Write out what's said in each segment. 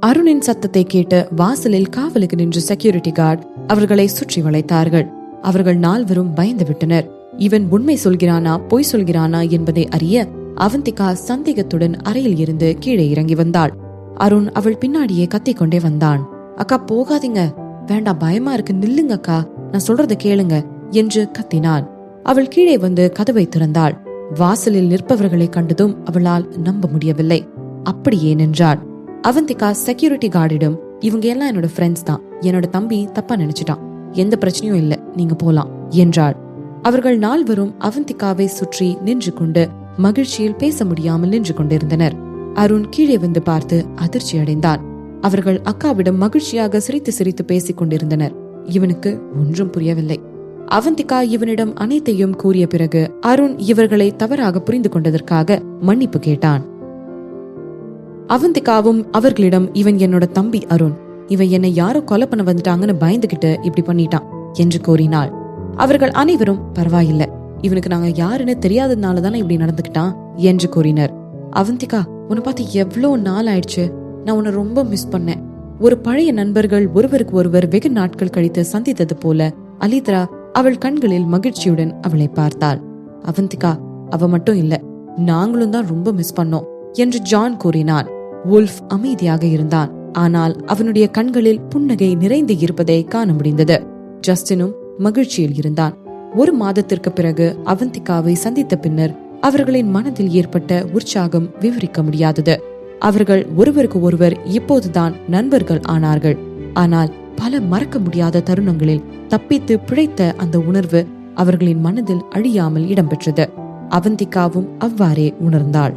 அருணின் சத்தத்தை கேட்டு வாசலில் காவலுக்கு நின்ற செக்யூரிட்டி கார்டு அவர்களை சுற்றி வளைத்தார்கள். அவர்கள் நால்வரும் பயந்து விட்டனர். இவன் உண்மை சொல்கிறானா பொய் சொல்கிறானா என்பதை அறிய அவந்திகா சந்தேகத்துடன் அறையில் இருந்து கீழே இறங்கி வந்தாள். அருண் அவள் பின்னாடியே கத்திக்கொண்டே வந்தான். அக்கா போகாதீங்க, வேண்டாம், பயமா இருக்கு, நில்லுங்க அக்கா, நான் சொல்றத கேளுங்க என்று கத்தினான். அவள் கீழே வந்து கதவை திறந்தாள். வாசலில் நிற்பவர்களை கண்டதும் அவளால் நம்ப முடியவில்லை. அப்படியே நின்றாள். அவந்திகா செக்யூரிட்டி கார்டிடம், இவங்க எல்லாம் என்னோட ஃப்ரெண்ட்ஸ் தான், என்னோட தம்பி தப்பா நினைச்சிட்டான், எந்த பிரச்சனையும் இல்ல, நீங்க போலாம் என்றாள். அவர்கள் நால்வரும் அவந்திகாவை சுற்றி நின்று கொண்டு மகிழ்ச்சியில் பேச முடியாமல் நின்று கொண்டிருந்தனர். அருண் கீழே வந்து பார்த்து அதிர்ச்சி அடைந்தான். அவர்கள் அக்காவிடம் மகிழ்ச்சியாக சிரித்து சிரித்து பேசிக் கொண்டிருந்தனர். இவனுக்கு ஒன்றும் புரியவில்லை. அவந்திகா இவனிடம் அனைத்தையும் கூறிய பிறகு அருண் இவர்களை தவறாக புரிந்து கொண்டதற்காக மன்னிப்பு கேட்டான். அவந்திகாவும் அவர்களிடம், இவன் என்னோட தம்பி அருண், இவன் என்னை யாரோ கொலை பண்ண வந்துட்டாங்கன்னு பயந்துகிட்டு இப்படி பண்ணிட்டான் என்று கூறினாள். அவர்கள் அனைவரும், பரவாயில்ல, இவனுக்கு நாங்க யாருன்னு தெரியாததுனாலதானே இப்படி நடந்துகிட்டான் என்று கூறினர். அவந்திகா, உன்னை பார்த்து எவ்வளவு நாள் ஆயிடுச்சு, நான் உன்னை ரொம்ப மிஸ் பண்ணேன். ஒரு பழைய நண்பர்கள் ஒருவருக்கு ஒருவர் வெகு நாட்கள் கழித்து சந்தித்தது போல அலித்ரா அவள் கண்களில் மகிழ்ச்சியுடன் அவளை பார்த்தாள். அவந்திகா, அவ மட்டும் இல்ல, நாங்களும் தான் ரொம்ப மிஸ் பண்ணோம் என்று ஜான் கூறினான். வுல்ஃப் அமைதியாக இருந்தான். ஆனால் அவனுடைய கண்களில் புன்னகை நிறைந்து இருப்பதை காண முடிந்தது. ஜஸ்டினும் மகிழ்ச்சியில் இருந்தான். ஒரு மாதத்திற்கு பிறகு அவந்திகாவை சந்தித்த பின்னர் அவர்களின் மனதில் ஏற்பட்ட உற்சாகம் விவரிக்க முடியாதது. அவர்கள் ஒருவருக்கு ஒருவர் இப்போதுதான் நண்பர்கள் ஆனார்கள். ஆனால் பல மறக்க முடியாத தருணங்களில் தப்பித்து பிழைத்த அந்த உணர்வு அவர்களின் மனதில் அழியாமல் இடம்பெற்றது. அவந்திகாவும் அவ்வாறே உணர்ந்தாள்.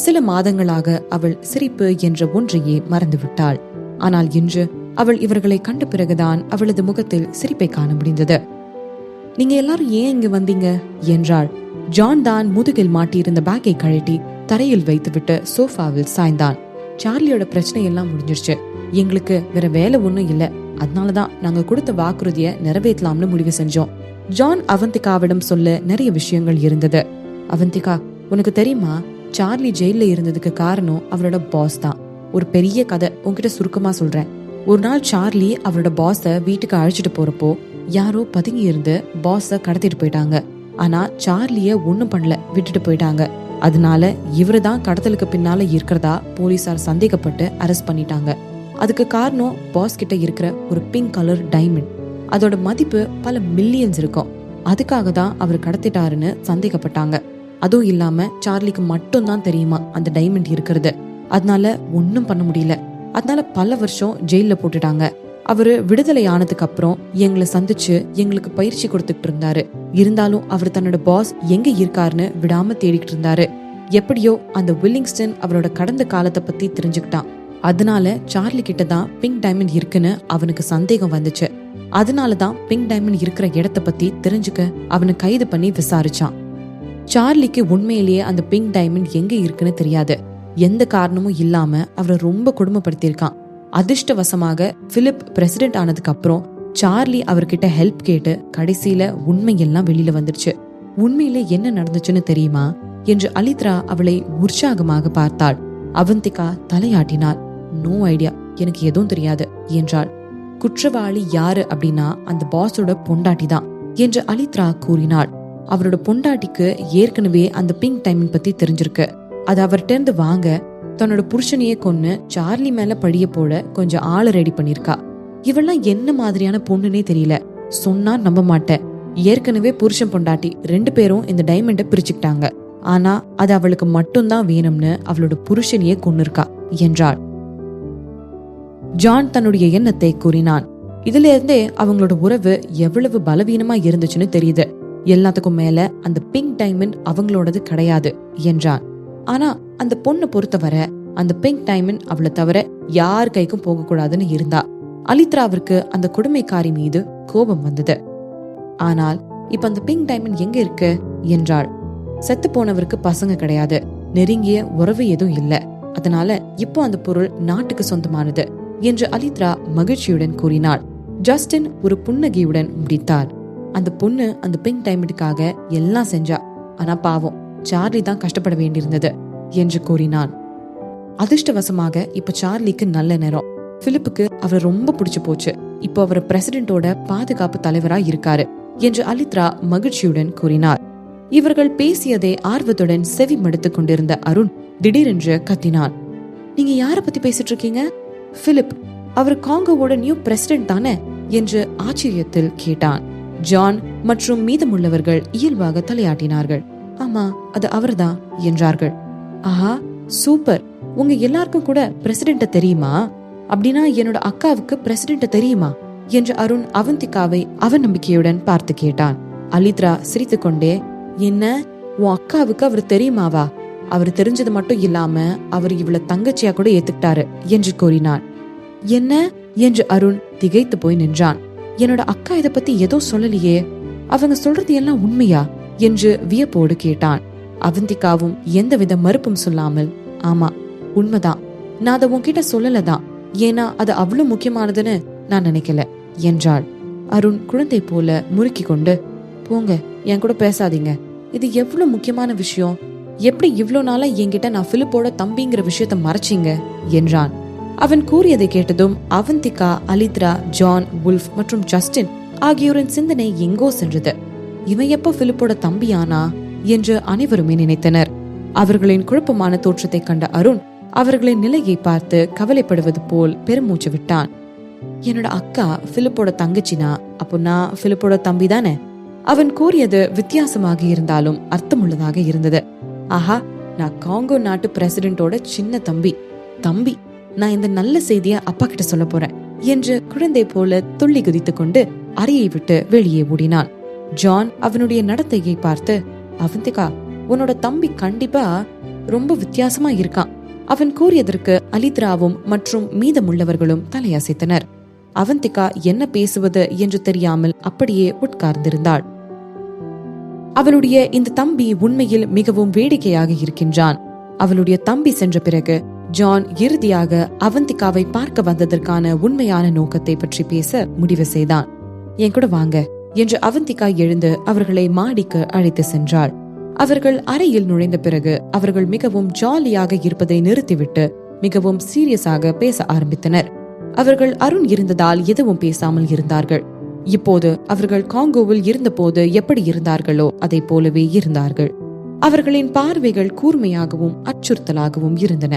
சில மாதங்களாக அவள் சிரிப்பு என்ற ஒன்றையே மறந்துவிட்டாள். ஆனால் இன்று அவள் இவர்களை கண்ட பிறகுதான் அவளது முகத்தில் சிரிப்பை காண முடிந்தது. நீங்க எல்லாரும் ஏன் இங்க வந்தீங்க என்றாள். ஜான் தான் முதுகில் மாட்டியிருந்த பேக்கை கழட்டி தரையில் வைத்துவிட்டு சோஃபாவில் சாய்ந்தான். சார்லியோட பிரச்சனை எல்லாம் முடிஞ்சிருச்சு, எங்களுக்கு வேற வேலை ஒண்ணும் இல்ல, அதனாலதான் நாங்க கொடுத்த வாக்குறுதிய நிறைவேற்றலாம்னு முடிவு செஞ்சோம். ஜான் அவந்திகாவிடம் சொல்ல நிறைய விஷயங்கள் இருந்தது. அவந்திகா, உனக்கு தெரியுமா, சார்லி ஜெயில இருந்ததுக்கு காரணம் அவரோட பாஸ் தான். ஒரு பெரிய கதை உன்கிட்ட சுருக்கமா சொல்றேன். ஒரு நாள் சார்லி அவரோட பாஸ வீட்டுக்கு அழைச்சிட்டு போறப்போ யாரோ பதுங்கி இருந்து பாஸ கடத்திட்டு போயிட்டாங்க. ஆனா சார்லிய ஒண்ணும் பண்ணல, விட்டுட்டு போயிட்டாங்க. அதனால இவரு தான் கடத்தலுக்கு பின்னால இருக்கிறதா போலீசார் சந்தேகப்பட்டு அரெஸ்ட் பண்ணிட்டாங்க. அதுக்கு காரணம் பாஸ் கிட்ட இருக்கிற ஒரு பிங்க் கலர் டைமண்ட். அதோட மதிப்பு பல மில்லியன்ஸ் இருக்கும். அதுக்காக தான் அவர் கடத்திட்டாருன்னு சந்தேகப்பட்டாங்க. அதுவும் இல்லாம சார்லிக்கு மட்டும் தான் தெரியுமா அந்த டைமண்ட் இருக்கிறது. அதனால ஒன்னும் பண்ண முடியல. அதனால பல வருஷம் ஜெயில போட்டுட்டாங்க. அவரு விடுதலை ஆனதுக்கு அப்புறம் எங்களை சந்திச்சு எங்களுக்கு பயிற்சி கொடுத்துட்டு இருந்தாரு. இருந்தாலும் அவர் தன்னோட பாஸ் எங்க இருக்காருன்னு விடாம தேடிட்டு இருந்தாரு. எப்படியோ அந்த வில்லிங்ஸ்டன் அவரோட கடந்த காலத்தை பத்தி தெரிஞ்சுக்கிட்டான். அதனால சார்லி கிட்ட தான் பிங்க் டைமண்ட் இருக்குன்னு அவனுக்கு சந்தேகம் வந்துச்சு. அதனாலதான் பிங்க் டைமண்ட் இருக்கிற இடத்த பத்தி தெரிஞ்சுக்க அவனை கைது பண்ணி விசாரிச்சான். சார்லிக்கு உண்மையிலேயே அந்த பிங்க் டைமண்ட் எங்க இருக்குன்னு தெரியாது. எந்த காரணமும் இல்லாம அவரை ரொம்ப கொடுமைப்படுத்தியிருக்கான். அதிர்ஷ்டவசமாக பிலிப் பிரசிடென்ட் ஆனதுக்கு அப்புறம் சார்லி அவர்கிட்ட ஹெல்ப் கேட்டு கடைசியில உண்மையெல்லாம் வெளியில வந்துருச்சு. உண்மையில என்ன நடந்துச்சுன்னு தெரியுமா என்று அலித்ரா அவளை உற்சாகமாக பார்த்தாள். அவந்திகா தலையாட்டினாள். நோ ஐடியா, எனக்கு எதுவும் தெரியாது என்றாள். குற்றவாளி யாரு அப்படின்னா அந்த பாஸோட பொண்டாட்டி தான் என்று அலித்ரா கூறினாள். அவரோட பொண்டாட்டிக்கு ஏற்கனவே அந்த பிங்க் டைமண்ட் பத்தி தெரிஞ்சிருக்கு. அது அவர்கிட்ட இருந்து வாங்க தன்னோட புருஷனையே கொன்னு சார்லி மேல பழிய போட கொஞ்சம் ஆளை ரெடி பண்ணிருக்கா. இவெல்லாம் என்ன மாதிரியான பொண்ணுன்னே தெரியல. சொன்னா நம்ப மாட்டேன். ஏற்கனவே புருஷன் பொண்டாட்டி 2 பேரும் இந்த டைமண்ட பிரிச்சுக்கிட்டாங்க. ஆனா அது அவளுக்கு மட்டும்தான் வேணும்னு அவளோட புருஷனையே கொன்னிருக்கா என்றாள். ஜான் தன்னுடைய எண்ணத்தை கூறினான். இதுல இருந்தே அவங்களோட உறவு எவ்வளவு பலவீனமா இருந்துச்சுன்னு தெரியுது. எல்லாத்துக்கும் மேல அந்த பிங்க் டைமண்ட் அவங்களோடது கிடையாது என்றான். ஆனா அந்த பொண்ணு பொறுத்தவரை அந்த பிங்க் டைமண்ட் அவளை தவிர யார் கைக்கும் போக கூடாதுன்னு இருந்தா. அலித்ராவிற்கு அந்த கொடுமைக்காரி மீது கோபம் வந்தது. ஆனால் இப்ப அந்த பிங்க் டைமண்ட் எங்க இருக்கு என்றாள். செத்து போனவருக்கு பசங்க கிடையாது, நெருங்கிய உறவு எதுவும் இல்ல. அதனால இப்போ அந்த பொருள் நாட்டுக்கு சொந்தமானது என்று அலித்ரா மகிழ்ச்சியுடன் கூறினாள். ஜஸ்டின் ஒரு புன்னகையுடன் முடித்தார். அந்த பொண்ணு அந்த பிங்க் டைமண்டுக்காக எல்லாம் செஞ்சா. ஆனா பாவம், சார்லி தான் கஷ்டப்பட வேண்டியிருந்தது என்று கூறினான். அதிர்ஷ்டவசமாக இப்ப சார்லிக்கு நல்ல நேரம். பிலிப்புக்கு அவரை ரொம்ப பிடிச்சு போச்சு. இப்போ அவர் பிரசிடென்டோட பாதுகாப்பு தலைவரா இருக்காரு என்று அலித்ரா மகிழ்ச்சியுடன் கூறினார். இவர்கள் பேசியதை ஆர்வத்துடன் செவி மடுத்துக் கொண்டிருந்த அருண் திடீரென்று கத்தினான். நீங்க யார பத்தி பேசிட்டு இருக்கீங்க? பிலிப், அவர் காங்கோவோட நியூ பிரசிடென்ட் தானே என்று ஆச்சரியத்தில் கேட்டான். ஜான் மற்றும் மீதமுள்ளவர்கள் இயல்பாக தலையாட்டினார்கள். ஆமா, அது அவர்தான் என்றார்கள். ஆஹா, சூப்பர். உங்க எல்லாருக்கும் கூட பிரசிடென்ட தெரியுமா? அப்படின்னா என்னோட அக்காவுக்கு பிரசிடென்ட தெரியுமா என்று அருண் அவந்திகாவை அவநம்பிக்கையுடன் பார்த்து கேட்டான். அலித்ரா சிரித்துக்கொண்டே, என்ன, உன் அக்காவுக்கு அவர் தெரியுமாவா? அவர் தெரிஞ்சது மட்டும் இல்லாம அவர் இவள தங்கச்சியா கூட ஏத்துக்கிட்டாரு என்று கூறினான். என்ன என்று அருண் திகைத்து போய் நின்றான். என்னோட அக்கா இத பத்தி ஏதோ சொல்லலையே, அவங்க சொல்றது எல்லாம் உண்மையா என்று வியப்போடு கேட்டான். அவந்திகாவும் எந்தவித மறுப்பும் சொல்லாமல், ஆமா உண்மைதான், நான் அதை உன்கிட்ட சொல்லலதான், ஏன்னா அது அவ்வளவு முக்கியமானதுன்னு நான் நினைக்கல என்றாள். அருண் குழந்தை போல முறுக்கி கொண்டு, போங்க, என் கூட பேசாதீங்க, இது எவ்வளவு முக்கியமான விஷயம், எப்படி இவ்வளவு நாளா என்கிட்ட நான் பிலிப்போட தம்பிங்கிற விஷயத்த மறைச்சிங்க என்றான். அவன் கூறியதை கேட்டதும் அவந்திகா, அலித்ரா, ஜான், வுல்ஃப் மற்றும் ஜஸ்டின் ஆகியோரின் சிந்தனை எங்கோ சென்றது. இவன் எப்போ பிலிப்போட தம்பியானா என்று அனைவருமே நினைத்தனர். அவர்களின் குழப்பமான தோற்றத்தை கண்ட அருண் அவர்களின் நிலையை பார்த்து கவலைப்படுவது போல் பெருமூச்சு விட்டான். என்னோட அக்கா பிலிப்போட தங்கச்சினா அப்போ நான் பிலிப்போட தம்பி தானே? அவன் கூறியது வித்தியாசமாக இருந்தாலும் அர்த்தமுள்ளதாக இருந்தது. ஆஹா, நான் காங்கோ நாட்டு பிரசிடென்டோட சின்ன தம்பி. நான் இந்த நல்ல செய்திய அப்பா கிட்ட சொல்ல போறேன் என்று குழந்தை போல துள்ளி குதித்துக் கொண்டு அறையை விட்டு வெளியே ஓடினான். ஜான் அவனுடைய நடத்தையை பார்த்து, அவந்திகா, உன்னோட தம்பி கண்டிப்பா ரொம்ப வித்தியாசமா இருக்கான். அவன் கூறியதற்கு அலித்ராவும் மற்றும் மீதமுள்ளவர்களும் தலையசைத்தனர். அவந்திகா என்ன பேசுவது என்று தெரியாமல் அப்படியே உட்கார்ந்திருந்தாள். அவளுடைய இந்த தம்பி உண்மையில் மிகவும் வேடிக்கையாக இருக்கின்றான். அவளுடைய தம்பி சென்ற பிறகு ஜான் இறுதியாக அவந்திகாவை பார்க்க வந்ததற்கான உண்மையான நோக்கத்தை பற்றி பேச முடிவு செய்தான். என் கூட வாங்க என்று அவந்திகா எழுந்து அவர்களை மாடிக்கு அழைத்து சென்றாள். அவர்கள் அறையில் நுழைந்த பிறகு அவர்கள் மிகவும் ஜாலியாக இருப்பதை நிறுத்திவிட்டு மிகவும் சீரியஸாக பேச ஆரம்பித்தனர். அவர்கள் அருண் இருந்ததால் எதுவும் பேசாமல் இருந்தார்கள். இப்போது அவர்கள் காங்கோவில் இருந்தபோது எப்படி இருந்தார்களோ அதை போலவே இருந்தார்கள். அவர்களின் பார்வைகள் கூர்மையாகவும் அச்சுறுத்தலாகவும் இருந்தன.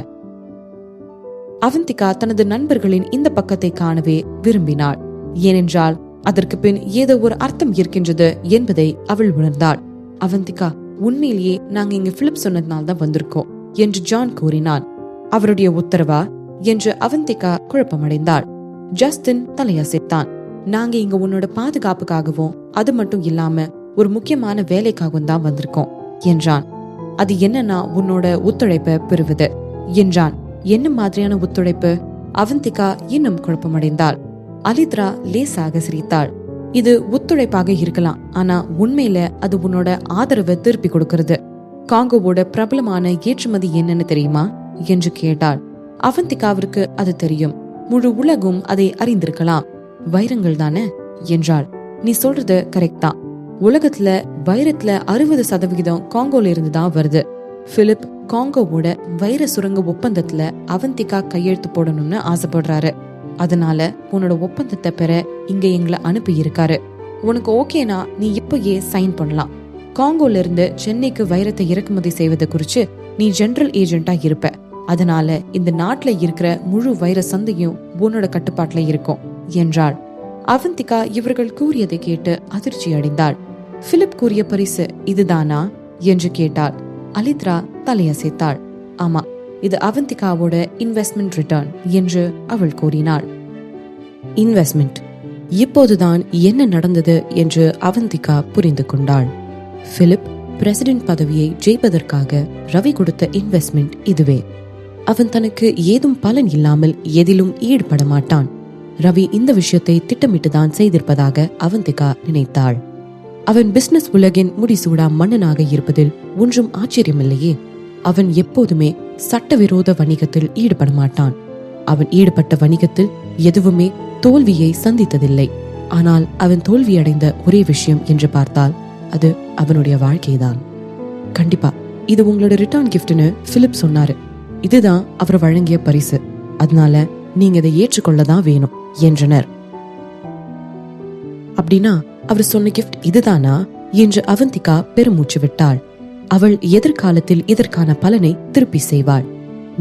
அவந்திகா தனது நண்பர்களின் இந்த பக்கத்தை காணவே விரும்பினாள். ஏனென்றால் அதற்கு பின் ஏதோ ஒரு அர்த்தம் இருக்கின்றது என்பதை அவள் உணர்ந்தாள். அவந்திகா, உண்மையிலேயே நாங்க இங்க பிலிப் சொன்னதுனால்தான் வந்திருக்கோம் என்று ஜான் கூறினான். அவருடைய உத்தரவா என்று அவந்திகா குழப்பமடைந்தாள். ஜஸ்டின் தலையசைத்தான். நாங்க இங்க உன்னோட பாதுகாப்புக்காகவும் அது மட்டும் இல்லாம ஒரு முக்கியமான வேலைக்காகவும் தான் வந்திருக்கோம் என்றான். அது என்னன்னா உன்னோட ஒத்துழைப்பை பெறுவது என்றான். என்ன மாதிரியான ஒத்துழைப்பு? அவந்திகா இன்னும் குழப்பமடைந்தாள். அலித்ரா லேசாக சிரித்தாள். இது ஒத்துழைப்பாக இருக்கலாம், ஆனா உண்மையில அது உன்னோட ஆதரவை திருப்பி கொடுக்கிறது. காங்கோவோட பிரபலமான ஏற்றுமதி என்னன்னு தெரியுமா என்று கேட்டாள். அவந்திகாவிற்கு அது தெரியும். முழு உலகும் அதை அறிந்திருக்கலாம். வைரங்கள் தானே என்றாள். நீ சொல்றது கரெக்ட் தான். உலகத்துல வைரத்துல 60% காங்கோல இருந்துதான் வருது. பிலிப் காங்கோவோட வைர சுரங்க ஒப்பந்தத்துல அவந்திகா கையெழுத்து போடணும்னு ஆசைப்படுறாரு. அதனால உன்னோட ஒப்பந்தத்தை பெற இங்க எங்களை அனுப்பி இருக்காரு. உனக்கு ஓகேனா நீ இப்பயே சைன் பண்ணலாம். காங்கோல இருந்து சென்னைக்கு வைரத்தை இறக்குமதி செய்வதை குறிச்சு நீ ஜெனரல் ஏஜென்டா இருப்ப. அதனால இந்த நாட்டுல இருக்கிற முழு வைர சந்தையும் உன்னோட கட்டுப்பாட்டுல இருக்கும் என்றாள். அவந்திகா இவர்கள் கூறியதை கேட்டு அதிர்ச்சி அடைந்தாள். பிலிப் கூறிய பரிசு இதுதானா என்று கேட்டாள். அலித்ரா தலையசைத்தாள். ஆமா, இது அவந்திகாவோட இன்வெஸ்ட்மெண்ட் ரிட்டர்ன் என்று அவள் கூறினாள். இன்வெஸ்ட்மெண்ட். இப்போதுதான் என்ன நடந்தது என்று அவந்திகா புரிந்து கொண்டாள். பிலிப் பிரசிடென்ட் பதவியை ஜெயிப்பதற்காக ரவி கொடுத்த இன்வெஸ்ட்மெண்ட் இதுவே. அவன் தனக்கு ஏதும் பலன் இல்லாமல் எதிலும் ஈடுபட மாட்டான். ரவி இந்த விஷயத்தை திட்டமிட்டுதான் செய்திருப்பதாக அவந்திகா நினைத்தாள். அவன் பிசினஸ் உலகின் முடிசூடா மன்னனாக இருப்பதில் ஒன்றும் ஆச்சரியமில்லையே. அவன் எப்போதுமே சட்டவிரோத வணிகத்தில் ஈடுபட மாட்டான். அவன் ஈடுபட்ட வணிகத்தில் எதுவுமே தோல்வியை சந்தித்ததில்லை. ஆனால் அவன் தோல்வியடைந்த ஒரே விஷயம் என்று பார்த்தால் அது அவனுடைய வாழ்க்கைதான். கண்டிப்பா இது உங்களோட ரிட்டர்ன் கிஃப்ட்னு பிலிப் சொன்னாரு. இதுதான் அவர் வழங்கிய பரிசு, அதனால நீங்க இதை ஏற்றுக்கொள்ளதான் வேணும் என்றனர். அப்படின்னா அவர் சொன்ன கிஃப்ட் இதுதானா என்று அவந்திகா பெருமூச்சு விட்டாள். அவள் எதிர்காலத்தில் இதற்கான பலனை திருப்பி செய்வாள்.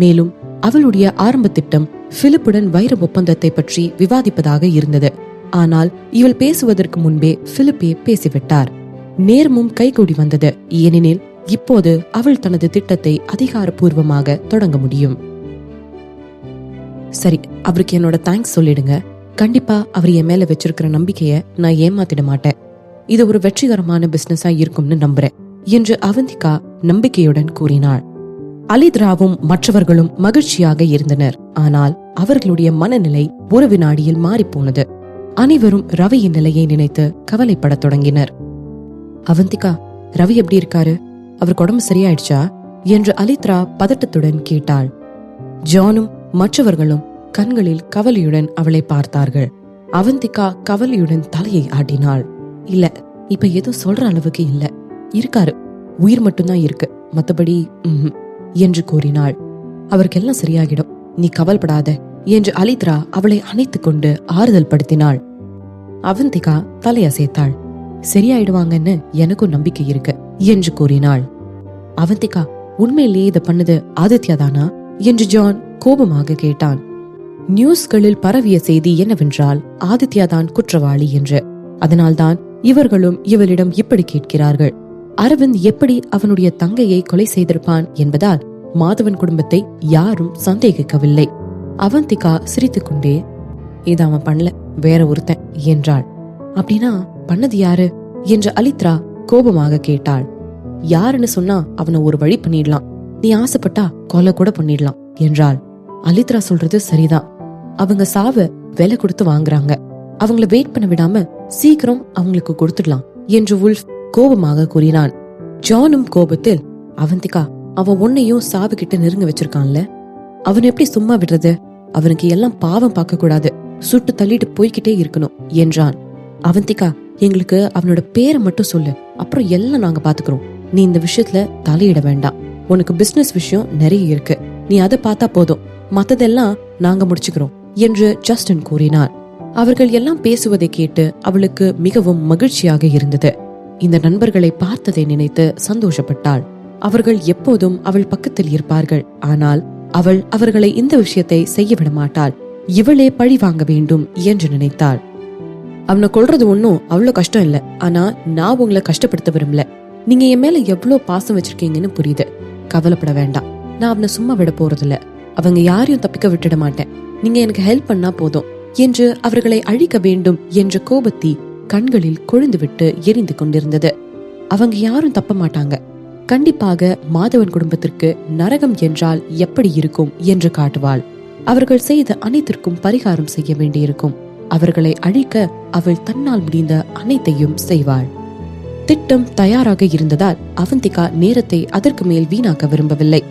மேலும் அவளுடைய ஆரம்ப திட்டம் பிலிப்புடன் வைர ஒப்பந்தத்தை பற்றி விவாதிப்பதாக இருந்தது. ஆனால் இவள் பேசுவதற்கு முன்பே பிலிப்பே பேசிவிட்டார். நேரமும் கைகூடி வந்தது. ஏனெனில் இப்போது அவள் தனது திட்டத்தை அதிகாரப்பூர்வமாக தொடங்க முடியும். சரி, அவருக்கு என்னோட தேங்க்ஸ் சொல்லிடுங்க. கண்டிப்பா அவர் என் மேல வச்சிருக்கிற நம்பிக்கைய நான் ஏமாத்திட மாட்டேன். இது ஒரு வெற்றிகரமான பிசினஸா இருக்கும்னு நம்புறேன் என்று அவந்திகா நம்பிக்கையுடன் கூறினாள். அலித்ராவும் மற்றவர்களும் மகிழ்ச்சியாக இருந்தனர். ஆனால் அவர்களுடைய மனநிலை ஒரு வினாடியில் மாறிப்போனது. அனைவரும் ரவியின் நிலையை நினைத்து கவலைப்படத் தொடங்கினர். அவந்திகா, ரவி எப்படி இருக்காரு? அவருக்கு உடம்பு சரியாயிடுச்சா என்று அலித்ரா பதட்டத்துடன் கேட்டாள். ஜானும் மற்றவர்களும் கண்களில் கவலையுடன் அவளை பார்த்தார்கள். அவந்திகா கவலையுடன் தலையை ஆட்டினாள். இல்ல, இப்ப ஏதோ சொல்ற அளவுக்கு இல்ல, இருக்காரு, உயிர் மட்டும்தான் இருக்கு, மத்தபடி என்று கூறினாள். அவருக்கெல்லாம் சரியாகிடும், நீ கவலைப்படாத என்று அலித்ரா அவளை அணைத்துக் கொண்டு ஆறுதல் படுத்தினாள். அவந்திகா தலையசைத்தாள். சரியாயிடுவாங்கன்னு எனக்கும் நம்பிக்கை இருக்கு என்று கூறினாள். அவந்திகா, உண்மையிலேயே இதை பண்ணது ஆதித்யா தானா என்று ஜான் கோபமாக கேட்டான். நியூஸ்களில் பரவிய செய்தி என்னவென்றால் ஆதித்யா தான் குற்றவாளி என்று. அதனால்தான் இவர்களும் இவளிடம் இப்படி கேட்கிறார்கள். அரவிந்த் எப்படி அவனுடைய தங்கையை கொலை செய்திருப்பான் என்பதால் மாதவன் குடும்பத்தை யாரும் சந்தேகிக்கவில்லை. அவந்திகா சிரித்துக்கொண்டே, இது அவன் பண்ணல, வேற ஒருத்தன் என்றாள். அப்படின்னா பண்ணது யாரு என்று அலித்ரா கோபமாக கேட்டாள். யாருன்னு சொன்னா அவனை ஒரு வழி பண்ணிடலாம், நீ ஆசைப்பட்டா கொலை கூட பண்ணிடலாம் என்றாள். அலித்ரா சொல்றது சரிதான், அவங்க சாவ விலை கொடுத்து வாங்குறாங்க, அவங்கள வெயிட் பண்ண விடாம சீக்கிரம் அவங்களுக்கு கொடுத்துடலாம் என்று உல்ஃப் கோபமாக கூறினான். ஜானும் கோபத்தில், அவந்திகா, அவன் உன்னையும் சாவு கிட்ட நெருங்க வச்சிருக்கான்ல, அவன் எப்படி சும்மா விடுறது? அவனுக்கு எல்லாம் பாவம் பார்க்க கூடாது, சுட்டு தள்ளிட்டு போய்கிட்டே இருக்கணும் என்றான். அவந்திகா, எங்களுக்கு அவனோட பேரை மட்டும் சொல்லு, அப்புறம் எல்லாம் நாங்க பாத்துக்கிறோம். நீ இந்த விஷயத்துல தலையிட வேண்டாம். உனக்கு பிசினஸ் விஷயம் நிறைய இருக்கு, நீ அதை பார்த்தா போதும், மத்ததெல்லாம் நாங்க முடிச்சுக்கிறோம் என்று ஜஸ்டின் கூறினார். அவர்கள் எல்லாம் பேசுவதை கேட்டு அவளுக்கு மிகவும் மகிழ்ச்சியாக இருந்தது. இந்த நண்பர்களை பார்த்ததை நினைத்து சந்தோஷப்பட்டாள். அவர்கள் எப்போதும் அவள் பக்கத்தில் இருப்பார்கள். ஆனால் அவள் அவர்களை இந்த விஷயத்தை செய்ய விட மாட்டாள். இவளே பழி வாங்க வேண்டும் என்று நினைத்தாள். அவனை கொல்றது ஒன்னும் அவ்வளவு கஷ்டம் இல்ல, ஆனா நான் உங்களை கஷ்டப்படுத்த விரும்பல. நீங்க என் மேல எவ்வளவு பாசம் வச்சிருக்கீங்கன்னு புரியுது, கவலைப்பட வேண்டாம். நான் அவனை சும்மா விட போறதில்ல, அவங்க யாரையும் தப்பிக்க விட்டுட மாட்டேன். நீங்க எனக்கு ஹெல்ப் பண்ணா போதும் என்று அவர்களை அழிக்க வேண்டும் என்ற கோபத்தி கண்களில் கொழுந்துவிட்டு எரிந்து கொண்டிருந்தது. அவங்க யாரும் தப்ப மாட்டாங்க. கண்டிப்பாக மாதவன் குடும்பத்திற்கு நரகம் என்றால் எப்படி இருக்கும் என்று காட்டுவாள். அவர்கள் செய்த அனைத்திற்கும் பரிகாரம் செய்ய வேண்டியிருக்கும். அவர்களை அழிக்க அவள் தன்னால் முடிந்த அனைத்தையும் செய்வாள். திட்டம் தயாராக இருந்ததால் அவந்திகா நேரத்தை அதற்கு மேல் வீணாக்க விரும்பவில்லை.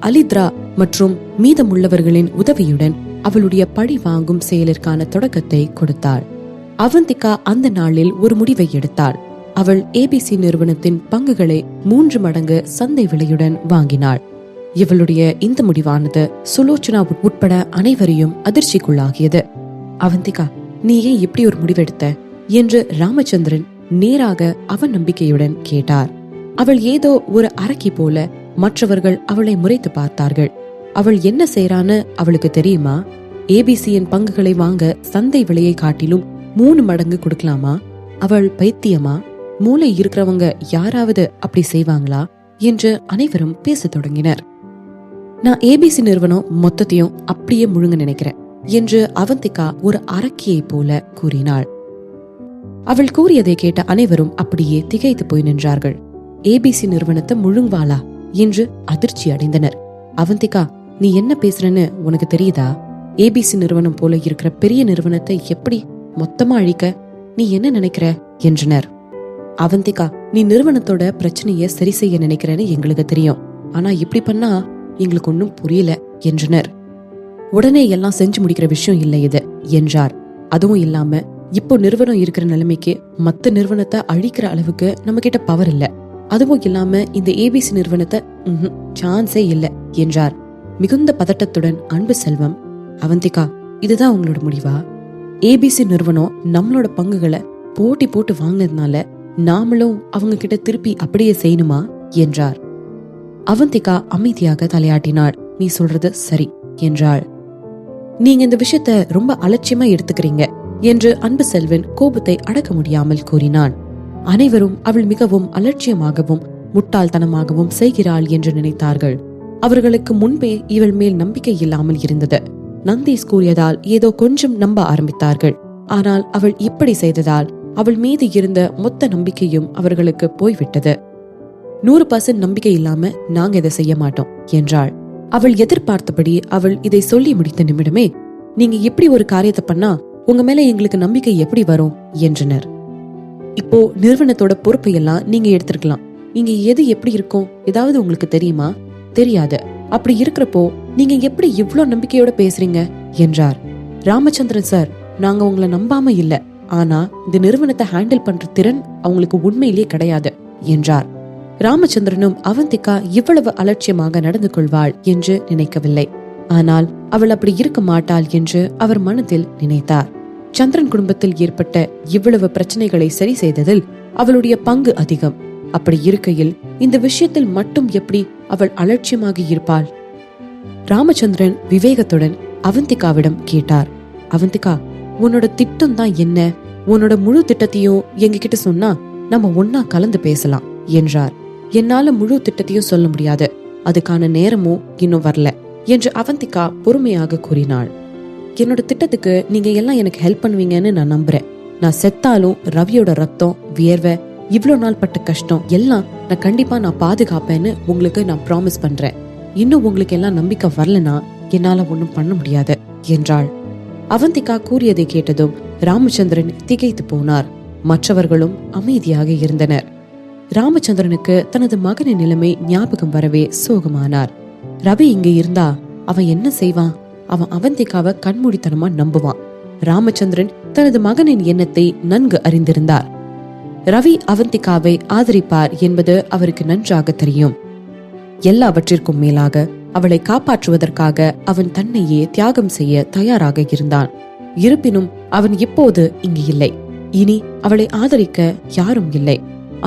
அலித்ரா மற்றும் மீதமுள்ளவர்களின் உதவியுடன் அவளுடைய பழி வாங்கும் செயலிற்கான தொடக்கத்தை கொடுத்தாள். அவந்திகா அந்த நாளில் ஒரு முடிவை எடுத்தாள். அவள் ஏபிசி நிறுவனத்தின் பங்குகளை 3 மடங்கு சந்தை விலையுடன் வாங்கினாள். இவளுடைய இந்த முடிவானது சுலோச்சனா உட்பட அனைவரையும் அதிர்ச்சிக்குள்ளாகியது. அவந்திகா, நீ ஏன் இப்படி ஒரு முடிவெடுத்த என்று ராமச்சந்திரன் நேராக அவன் நம்பிக்கையுடன் கேட்டார். அவள் ஏதோ ஒரு அரக்கி போல மற்றவர்கள் அவளை முறைத்து பார்த்தார்கள். அவள் என்ன செய்யறான்னு அவளுக்கு தெரியுமா? ஏபிசியின் பங்குகளை வாங்க சந்தை விலையை காட்டிலும் 3 மடங்கு கொடுக்கலாமா? அவள் பைத்தியமா? மூளை இருக்கிறவங்க யாராவது அப்படி செய்வாங்களா என்று அனைவரும் பேச தொடங்கினர். நான் ஏபிசி நிறுவனம் மொத்தத்தையும் அப்படியே முழுங்க நினைக்கிறேன் என்று அவந்திகா ஒரு அரக்கியை போல கூறினாள். அவள் கூறியதை கேட்ட அனைவரும் அப்படியே திகைத்து போய் நின்றார்கள். ஏபிசி நிறுவனத்தை முழுங்குவாளா என்று அதிர்ச்சி அடைந்தனர். அவந்திகா, நீ என்ன பேசுறன்னு உனக்கு தெரியுதா? ஏபிசி நிறுவனம் போல இருக்கிற பெரிய நிறுவனத்தை எப்படி மொத்தமா அழிக்க நீ என்ன நினைக்கிற என்றனர். அவந்திகா, நீ நிறுவனத்தோட பிரச்சனைய சரி செய்ய நினைக்கிறேன்னு எங்களுக்கு தெரியும், ஆனா இப்படி பண்ணா எங்களுக்கு ஒன்னும் புரியல என்றனர். உடனே எல்லாம் செஞ்சு முடிக்கிற விஷயம் இல்லை இது என்றார். அதுவும் இல்லாம இப்போ நிறுவனம் இருக்கிற நிலைமைக்கு மத்த நிறுவனத்தை அழிக்கிற அளவுக்கு நம்ம கிட்ட பவர் இல்ல. அதுவும் இல்லாம இந்த ஏபிசி நிறுவனத்தை சான்ஸே இல்ல என்றார். மிகுந்த பதட்டத்துடன் அன்பு செல்வம், அவந்திகா, இதுதான் உங்களோட முடிவா? ஏபிசி நிறுவனம் நம்மளோட பங்குகளை போட்டி போட்டு வாங்கினதுனால நாமளும் அவங்க கிட்ட திருப்பி அப்படியே செய்யணுமா என்றார். அவந்திகா அமைதியாக தலையாட்டினாள். நீ சொல்றது சரி என்றாள். நீங்க இந்த விஷயத்த ரொம்ப அலட்சியமா எடுத்துக்கிறீங்க என்று அன்பு செல்வன் கோபத்தை அடக்க முடியாமல் கூறினான். அனைவரும் அவள் மிகவும் அலட்சியமாகவும் முட்டாள்தனமாகவும் செய்கிறாள் என்று நினைத்தார்கள். அவர்களுக்கு முன்பே இவள் மேல் நம்பிக்கை இல்லாமல் இருந்தது. நந்தீஷ் கூறியதால் ஏதோ கொஞ்சம் நம்ப ஆரம்பித்தார்கள். ஆனால் அவள் இப்படி செய்ததால் அவள் மீது இருந்த மொத்த நம்பிக்கையும் அவர்களுக்கு போய்விட்டது. 100% நம்பிக்கை இல்லாம நாங்க இதை செய்ய மாட்டோம் என்றாள். அவள் எதிர்பார்த்தபடி அவள் இதை சொல்லி முடித்த நிமிடமே, நீங்க இப்படி ஒரு காரியத்தை பண்ணா உங்க மேல எங்களுக்கு நம்பிக்கை எப்படி வரும் என்றனர். இப்போ நிறுவனத்தோட பொறுப்பை எல்லாம் நீங்க எடுத்திருக்கலாம். இங்க எது எப்படி இருக்கும் ஏதாவது உங்களுக்கு தெரியுமா? தெரியாது. அப்படி இருக்கிறப்போ நீங்க எப்படி இவ்ளோ நம்பிக்கையோட பேசுறீங்க என்றார். ராமச்சந்திரன் சார், நாங்க உங்களை நம்பாம இல்ல, ஆனா இந்த நிறுவனத்தை ஹேண்டில் பண்ற திறன் அவங்களுக்கு உண்மையிலேயே கிடையாது என்றார். ராமச்சந்திரனும் அவந்திகா இவ்வளவு அலட்சியமாக நடந்து கொள்வாள் என்று நினைக்கவில்லை. ஆனால் அவள் அப்படி இருக்க மாட்டாள் என்று அவர் மனதில் நினைத்தார். சந்திரன் குடும்பத்தில் ஏற்பட்ட இவ்வளவு பிரச்சனைகளை சரி செய்ததில் அவளுடைய பங்கு அதிகம். அப்படி இருக்கையில் இந்த விஷயத்தில் மட்டும் எப்படி அவள் அலட்சியமாக இருப்பாள்? ராமச்சந்திரன் விவேகத்துடன் அவந்திகாவிடம் கேட்டார். அவந்திகா, உன்னோட திட்டம் தான் என்ன? உன்னோட முழு திட்டத்தையும் எங்ககிட்ட சொன்னா நம்ம ஒன்னா கலந்து பேசலாம் என்றார். என்னால முழு திட்டத்தையும் சொல்ல முடியாது, அதுக்கான நேரமும் இன்னும் வரல என்று அவந்திகா பொறுமையாக கூறினாள். என்னோட திட்டத்துக்கு நீங்க எல்லாம் எனக்கு ஹெல்ப் பண்ணுவீங்கன்னு நான் நம்புறேன். நான் செத்தாலும் ரவியோட ரத்தம், வியர்வை, இவ்வளவு நாள் பட்ட கஷ்டம் எல்லாம் நான் கண்டிப்பா பாதுகாப்பேன்னு உங்களுக்கு நான் ப்ராமிஸ் பண்றேன். இன்னும் உங்களுக்கு எல்லாம் நம்பிக்கை வரலனா என்னால ஒண்ணும் பண்ண முடியாது என்றாள். அவந்திகா கூறியதை கேட்டதும் ராமச்சந்திரன் திகைத்து போனார். மற்றவர்களும் அமைதியாக இருந்தனர். ராமச்சந்திரனுக்கு தனது மகனின் நிலைமை ஞாபகம் வரவே சோகமானார். ரவி இங்க இருந்தா அவன் என்ன செய்வான்? அவன் அவந்திகாவை கண்மூடித்தனமா நம்புவான். ராமச்சந்திரன் தனது மகனின் எண்ணத்தை நன்கு அறிந்திருந்தார். ரவி அவந்திகாவை ஆதரிப்பார் என்பது அவருக்கு நன்றாக தெரியும். எல்லாவற்றிற்கும் மேலாக அவளை காப்பாற்றுவதற்காக அவன் தன்னையே தியாகம் செய்ய தயாராக இருந்தான். இருப்பினும் அவன் இப்போது இங்கு இல்லை. இனி அவளை ஆதரிக்க யாரும் இல்லை.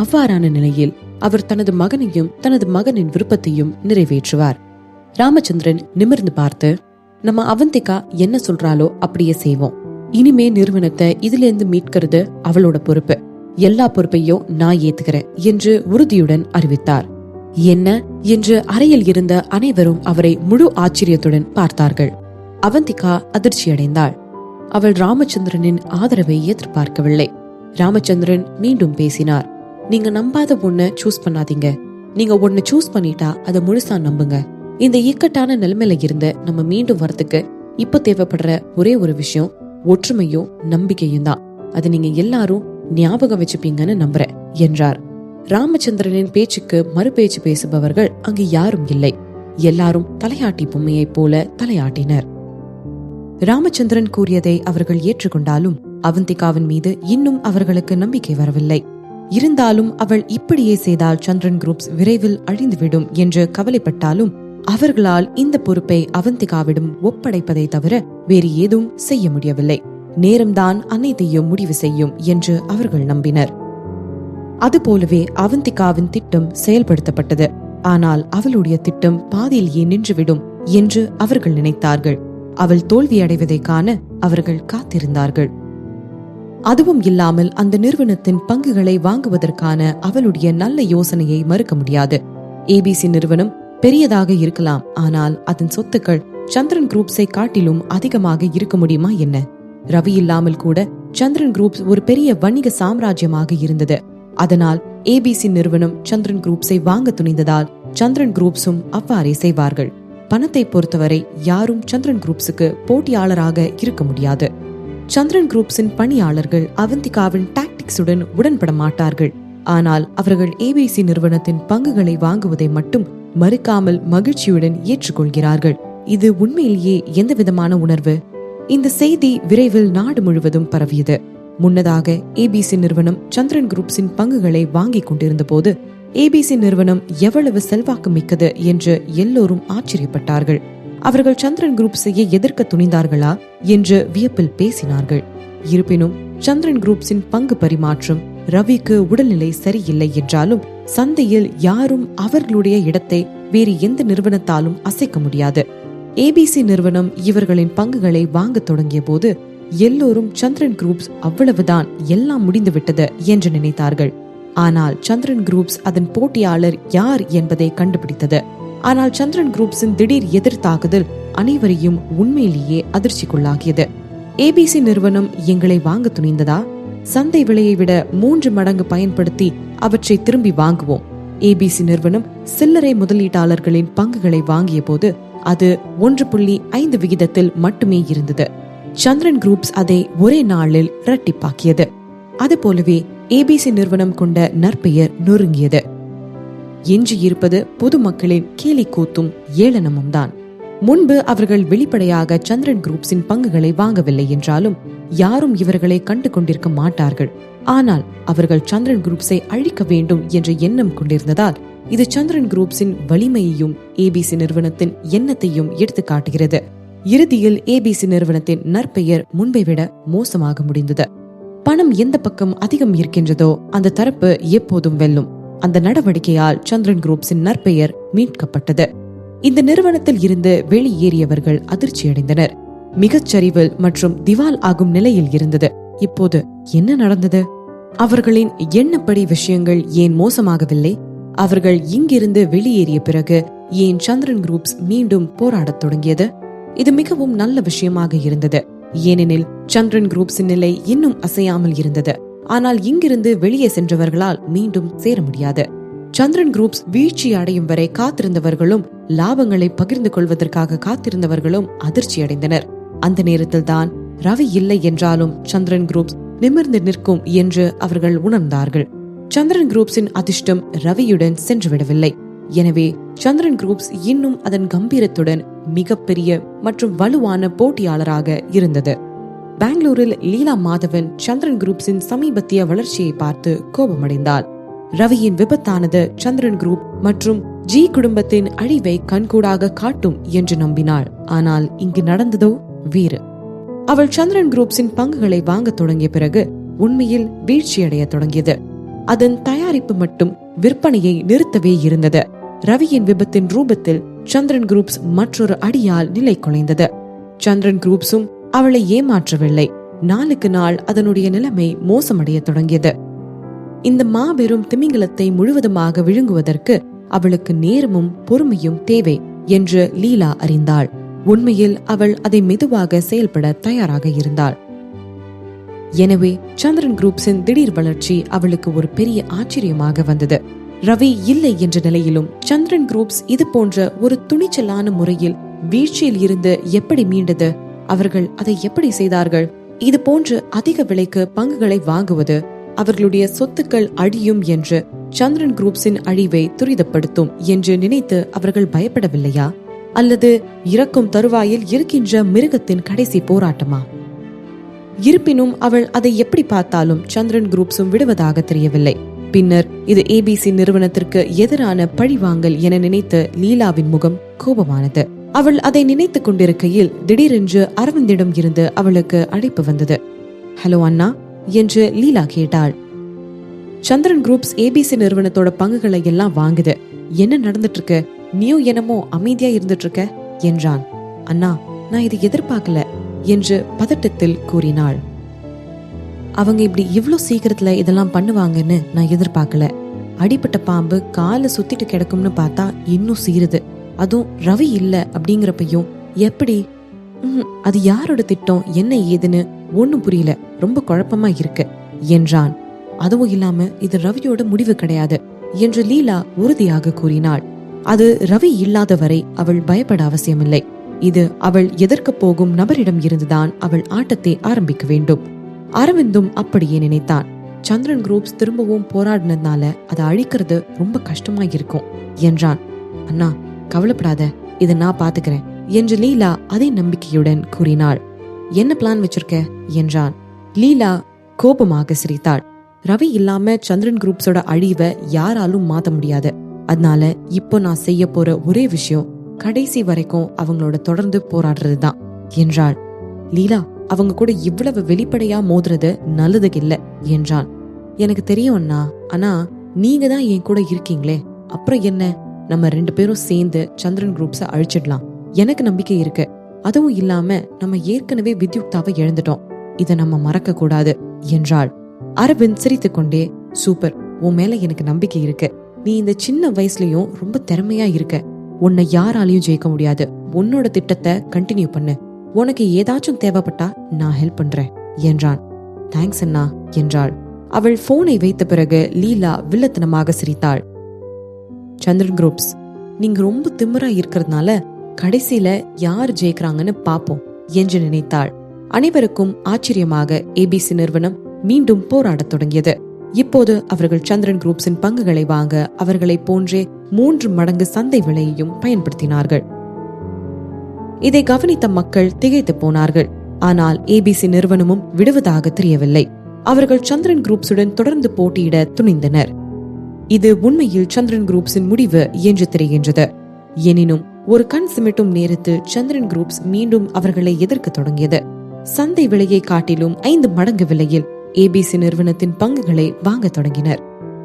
அவ்வாறான நிலையில் அவர் தனது மகனையும் தனது மகனின் விருப்பத்தையும் நிறைவேற்றுவார். ராமச்சந்திரன் நிமிர்ந்து பார்த்து, நம்ம அவந்திகா என்ன சொல்றாளோ அப்படியே செய்வோம். இனிமே நிறுவனத்தை இதுல இருந்து மீட்கிறது அவளோட பொறுப்பு. எல்லா பொறுப்பையும் நான் ஏத்துக்கிறேன் என்று உறுதியுடன் அறிவித்தார். என்ன என்று அறையில் இருந்த அனைவரும் அவரை முழு ஆச்சரியத்துடன் பார்த்தார்கள். அவந்திகா அதிர்ச்சியடைந்தாள். அவள் ராமச்சந்திரனின் ஆதரவை எதிர்பார்க்கவில்லை. ராமச்சந்திரன் மீண்டும் பேசினார். நீங்க நம்பாத ஒண்ண சூஸ் பண்ணாதீங்க. நீங்க ஒண்ணு சூஸ் பண்ணிட்டா அதை முழுசா நம்புங்க. இந்த இக்கட்டான நிலைமையில இருந்து நம்ம மீண்டும் வரதுக்கு இப்ப தேவைப்படுற ஒரே ஒரு விஷயம் ஒற்றுமையும் நம்பிக்கையும் தான். அது நீங்க எல்லாரும் ஞாபகம் வச்சுப்பீங்கன்னு நம்புறேன் என்றார். ராமச்சந்திரனின் பேச்சுக்கு மறுபேச்சு பேசுபவர்கள் அங்கு யாரும் இல்லை. எல்லாரும் தலையாட்டி பொம்மையை போல தலையாட்டினர். ராமச்சந்திரன் கூறியதை அவர்கள் ஏற்றுக்கொண்டாலும் அவந்திகாவின் மீது இன்னும் அவர்களுக்கு நம்பிக்கை வரவில்லை. இருந்தாலும் அவள் இப்படியே செய்தால் சந்திரன் குரூப்ஸ் விரைவில் அழிந்துவிடும் என்று கவலைப்பட்டாலும் அவர்களால் இந்த பொறுப்பை அவந்திகாவிடம் ஒப்படைப்பதை தவிர வேறு ஏதும் செய்ய முடியவில்லை. நேரம்தான் அனைத்தையும் முடிவு செய்யும் என்று அவர்கள் நம்பினர். அதுபோலவே அவந்திகாவின் திட்டம் செயல்படுத்தப்பட்டது. ஆனால் அவளுடைய திட்டம் பாதியிலேயே நின்றுவிடும் என்று அவர்கள் நினைத்தார்கள். அவள் தோல்வியடைவதை காண அவர்கள் காத்திருந்தார்கள். அதுவும் இல்லாமல் அந்த நிறுவனத்தின் பங்குகளை வாங்குவதற்கான அவளுடைய நல்ல யோசனையை மறுக்க முடியாது. ஏபிசி நிறுவனம் பெரியதாக இருக்கலாம், ஆனால் அதன் சொத்துக்கள் சந்திரன் குரூப்ஸை காட்டிலும் அதிகமாக இருக்க முடியுமா என்ன? ரவி இல்லாமல் கூட சந்திரன் குரூப்ஸ் ஒரு பெரிய வணிக சாம்ராஜ்யமாக இருந்தது. அதனால் ஏபிசி நிறுவனம் சந்திரன் குரூப்ஸை வாங்க துணிந்ததால் சந்திரன் குரூப்ஸும் அவ்வாறே செய்வார்கள். பணத்தை பொறுத்தவரை யாரும் சந்திரன் குரூப்ஸுக்கு போட்டியாளராக இருக்க முடியாது. சந்திரன் குரூப்ஸின் பணியாளர்கள் அவந்திகாவின் டாக்டிக்ஸுடன் உடன்பட மாட்டார்கள். ஆனால் அவர்கள் ஏபிசி நிறுவனத்தின் பங்குகளை வாங்குவதை மட்டும் மறுக்காமல் மகிழ்ச்சியுடன் ஏற்றுக்கொள்கிறார்கள். இது உண்மையிலேயே எந்த விதமான உணர்வு? இந்த செய்தி விரைவில் நாடு முழுவதும் பரவியது. முன்னதாக ஏபிசி நிறுவனம் சந்திரன் குரூப்ஸின் பங்குகளை வாங்கிக் கொண்டிருந்த போது ஏபிசி நிறுவனம் எவ்வளவு செல்வாக்கு மிக்கது என்று எல்லோரும் ஆச்சரியப்பட்டார்கள். அவர்கள் சந்திரன் குரூப்ஸையே எதிர்க்க துணிந்தார்களா என்று வியப்பில் பேசினார்கள். இருப்பினும் சந்திரன் குரூப்ஸின் பங்கு பரிமாற்றம் ரவிக்கு உடல்நிலை சரியில்லை என்றாலும் சந்தையில் யாரும் அவர்களுடைய இடத்தை வேறு எந்த நிறுவனத்தாலும் அசைக்க முடியாது. ஏபிசி நிறுவனம் இவர்களின் பங்குகளை வாங்க தொடங்கிய போது எல்லோரும் சந்திரன் குரூப்ஸ் அவ்வளவுதான், எல்லாம் முடிந்துவிட்டது என்று நினைத்தார்கள். ஆனால் சந்திரன் குரூப்ஸ் அதன் போட்டியாளர் யார் என்பதை கண்டுபிடித்தது. ஆனால் சந்திரன் குரூப்ஸின் திடீர் எதிர்த்தாக்குதல் அனைவரையும் உண்மையிலேயே அதிர்ச்சிக்குள்ளாகியது. ஏபிசி நிறுவனம் எங்களை வாங்க துணிந்ததா? சந்தை விலையை விட 3 மடங்கு பயன்படுத்தி அவற்றை திரும்பி வாங்குவோம். ஏபிசி நிறுவனம் சில்லறை முதலீட்டாளர்களின் பங்குகளை வாங்கிய போது அது 1.5 விகிதத்தில் மட்டுமே இருந்தது. சந்திரன் குரூப்ஸ் அதை ஒரே நாளில் இரட்டிப்பாக்கியது. அதுபோலவே ஏபிசி நிறுவனம் கொண்ட நற்பெயர் நொறுங்கியது. எஞ்சியிருப்பது பொதுமக்களின் கேலி கூத்தும் ஏளனமும் தான். முன்பு அவர்கள் வெளிப்படையாக சந்திரன் குரூப்ஸின் பங்குகளை வாங்கவில்லை என்றாலும் யாரும் இவர்களை கண்டு கொண்டிருக்க மாட்டார்கள். ஆனால் அவர்கள் சந்திரன் குரூப்ஸை அழிக்க வேண்டும் என்ற எண்ணம் கொண்டிருந்ததால் இது சந்திரன் குரூப்ஸின் வலிமையையும் ஏபிசி நிறுவனத்தின் எண்ணத்தையும் எடுத்து காட்டுகிறது. இறுதியில் ஏபிசி நிறுவனத்தின் நற்பெயர் முன்பை விட மோசமாக முடிந்தது. பணம் எந்த பக்கம் அதிகம் இருக்கின்றதோ அந்த தரப்பு எப்போதும் வெல்லும். அந்த நடவடிக்கையால் சந்திரன் குரூப்ஸின் நற்பெயர் மீட்கப்பட்டது. இந்த நிறுவனத்தில் இருந்து வெளியேறியவர்கள் அதிர்ச்சியடைந்தனர். மிகச்சரிவில் மற்றும் திவால் ஆகும் நிலையில் இருந்தது. இப்போது என்ன நடந்தது? அவர்களின் எண்ணப்படி விஷயங்கள் ஏன் மோசமாகவில்லை? அவர்கள் இங்கிருந்து வெளியேறிய பிறகு ஏன் சந்திரன் குரூப்ஸ் மீண்டும் போராடத் தொடங்கியது? இது மிகவும் நல்ல விஷயமாக இருந்தது. ஏனெனில் சந்திரன் குரூப்ஸின் நிலை இன்னும் அசையாமல் இருந்தது. ஆனால் இங்கிருந்து வெளியே சென்றவர்களால் மீண்டும் சேர முடியாது. சந்திரன் குரூப்ஸ் வீழ்ச்சி அடையும் வரை காத்திருந்தவர்களும் லாபங்களை பகிர்ந்து கொள்வதற்காக காத்திருந்தவர்களும் அதிர்ச்சி அடைந்தனர். அந்த நேரத்தில் தான் ரவி இல்லை என்றாலும் சந்திரன் குரூப்ஸ் நிமிர்ந்து நிற்கும் என்று அவர்கள் உணர்ந்தார்கள். சந்திரன் குரூப்ஸின் அதிர்ஷ்டம் ரவியுடன் சென்றுவிடவில்லை. எனவே சந்திரன் குரூப்ஸ் இன்னும் அதன் கம்பீரத்துடன் மிகப்பெரிய மற்றும் வலுவான போட்டியாளராக இருந்தது. பெங்களூரில் லீலா மாதவன் சந்திரன் குரூப்ஸின் சமீபத்திய வளர்ச்சியை பார்த்து கோபமடைந்தாள். ரவியின் விபத்தானது சந்திரன் குரூப் மற்றும் ஜி குடும்பத்தின் அழிவை கண்கூடாக காட்டும் என்று நம்பினாள். ஆனால் இங்கு நடந்ததோ வேறு. அவள் சந்திரன் குரூப்ஸின் பங்குகளை வாங்க தொடங்கிய பிறகு உண்மையில் வீழ்ச்சியடைய தொடங்கியது. அதன் தயாரிப்பு மட்டும் விற்பனையை நிறுத்தவே இருந்தது. ரவியின் விபத்தின் ரூபத்தில் சந்திரன் குரூப்ஸ் மற்றொரு அடியால் நிலை குலைந்தது. சந்திரன் குரூப்ஸும் அவளை ஏமாற்றவில்லை. நாளுக்கு நாள் அதனுடைய நிலைமை மோசமடைய தொடங்கியது. இந்த மாபெரும் திமிங்கலத்தை முழுவதுமாக விழுங்குவதற்கு அவளுக்கு நேரமும் பொறுமையும் தேவை என்று லீலா அறிந்தாள். உண்மையில் அவள் அதை மெதுவாக செயல்பட தயாராக இருந்தாள். எனவே சந்திரன் குரூப்ஸின் திடீர் வளர்ச்சி அவளுக்கு ஒரு பெரிய ஆச்சரியமாக வந்தது. ரவி இல்லை என்ற நிலையிலும் சந்திரன் குரூப்ஸ் இது போன்ற ஒரு துணிச்சலான முறையில் வீழ்ச்சியில் இருந்து எப்படி மீண்டது? அவர்கள் அதை எப்படி செய்தார்கள்? இது போன்று அதிக விலைக்கு பங்குகளை வாங்குவது அவர்களுடைய சொத்துக்கள் அழியும் என்று சந்திரன் குரூப்ஸின் அழிவை துரிதப்படுத்தும் என்று நினைத்து அவர்கள் பயப்படவில்லையா? அல்லது இறக்கும் தருவாயில் இருக்கின்ற மிருகத்தின் கடைசி போராட்டமா? இருப்பினும் அவள் அதை எப்படி பார்த்தாலும் சந்திரன் குரூப்ஸும் விடுவதாக தெரியவில்லை. பின்னர் இது ஏபிசி நிறுவனத்திற்கு எதிரான பழிவாங்கல் என நினைத்து லீலாவின் முகம் கோபமானது. அவள் அதை நினைத்துக் கொண்டிருக்கையில் திடீரென்று அரவிந்திடம் இருந்து அவளுக்கு அழைப்பு வந்தது. ஹலோ அண்ணா என்று லீலா கேட்டாள். சந்திரன் குரூப்ஸ் ஏபிசி நிறுவனத்தோட பங்குகளை எல்லாம் வாங்குது. என்ன நடந்துட்டு இருக்கு? நீயோ என்னமோ அமைதியா இருந்துட்டு இருக்க என்றான். அண்ணா, நான் இதை எதிர்பார்க்கல என்று பதட்டத்தில் கூறினாள். அவங்க இப்படி இவ்ளோ சீக்கிரத்துல இதெல்லாம் பண்ணுவாங்கன்னு நான் எதிர்பார்க்கல. அடிப்பட்ட பாம்பு கால சுத்திட்டு கிடக்கும்னு பார்த்தா இன்னும் சீருது. அதுவும் ரவி இல்ல அப்படிங்கிறப்பையும் எப்படி? அது யாரோட திட்டம், என்ன ஏதுன்னு ஒன்னும் புரியல, ரொம்ப குழப்பமா இருக்கு என்றான். அதுவும் இல்லாம இது ரவியோட முடிவு கிடையாது என்று லீலா உறுதியாக கூறினாள். அது ரவி இல்லாத வரை அவள் பயப்பட அவசியமில்லை. இது அவள் எதிர்க்க போகும் நபரிடம் இருந்துதான் அவள் ஆட்டத்தை ஆரம்பிக்க வேண்டும். அரவிந்தும் அப்படியே நினைத்தான். சந்திரன் குரூப்ஸ் திரும்பவும் போராடினதுனால அதை அழிக்கிறது ரொம்ப கஷ்டமா இருக்கும் என்றான். அண்ணா கவலைப்படாத, இதை நான் பாத்துக்கிறேன் என்று லீலா அதே நம்பிக்கையுடன் கூறினாள். என்ன பிளான் வச்சிருக்க என்றான். லீலா கோபமாக சிரித்தாள். ரவி இல்லாம சந்திரன் குரூப்ஸோட அழிவை யாராலும் மாத்த முடியாது. அதனால இப்போ நான் செய்ய போற ஒரே விஷயம் கடைசி வரைக்கும் அவங்களோட தொடர்ந்து போராடுறதுதான் என்றாள். லீலா, அவங்க கூட இவ்வளவு வெளிப்படையா மோதுறது நல்லது இல்ல என்றான். எனக்கு தெரியும் அண்ணா, ஆனா நீங்க தான் என் கூட இருக்கீங்களே, அப்புறம் என்ன, நம்ம 2 பேரும் சேர்ந்து சந்திரன் குரூப்ஸ அழிச்சிடலாம். எனக்கு நம்பிக்கை இருக்கு. அதுவும் இல்லாம நம்ம ஏற்கனவே வித்யுக்தாவை இழந்துட்டோம், இத நம்ம மறக்க கூடாது என்றாள். அரவிந்த் சிரித்துக்கொண்டே, சூப்பர், உன் மேல எனக்கு நம்பிக்கை இருக்கு. நீ இந்த சின்ன வயசுலயும் ரொம்ப திறமையா இருக்க. உன்னை யாராலையும் ஜெயிக்க முடியாது. உன்னோட திட்டத்தை கண்டினியூ பண்ணு. உனக்கு ஏதாச்சும் தேவைப்பட்டா நான் ஹெல்ப் பண்றேன் என்றான். தேங்க்ஸ் அண்ணா என்றாள். அவள் போனை வைத்த பிறகு லீலா வில்லத்தனமாக சிரித்தாள். சந்திரன் குரூப்ஸ், நீங்க ரொம்ப திமிரா இருக்கிறதுனால கடைசியில யார் ஜெயிக்கிறாங்கன்னு பாப்போம் என்று நினைத்தாள். அனைவருக்கும் ஆச்சரியமாக ஏபிசி நிறுவனம் மீண்டும் போராடத் தொடங்கியது. இப்போது அவர்கள் சந்திரன் குரூப்ஸின் பங்குகளை வாங்க அவர்களை போன்றே 3 மடங்கு சந்தை விலையையும் பயன்படுத்தினார்கள். இதை கவனித்த மக்கள் திகைத்து போனார்கள். ஆனால் ஏபிசி நிறுவனமும் விடுவதாக தெரியவில்லை. அவர்கள் சந்திரன் குரூப்ஸுடன் தொடர்ந்து போட்டியிட துணிந்தனர். இது உண்மையில் சந்திரன் குரூப்ஸின் முடிவு என்று தெரிகின்றது. எனினும் ஒரு கண் சிமிட்டும் நேரத்தில் சந்திரன் குரூப்ஸ் மீண்டும் அவர்களை எதிர்க்க தொடங்கியது. சந்தை விலையை காட்டிலும் 5 மடங்கு விலையில் ஏபிசி நிறுவனத்தின் பங்குகளை வாங்க தொடங்கினர்.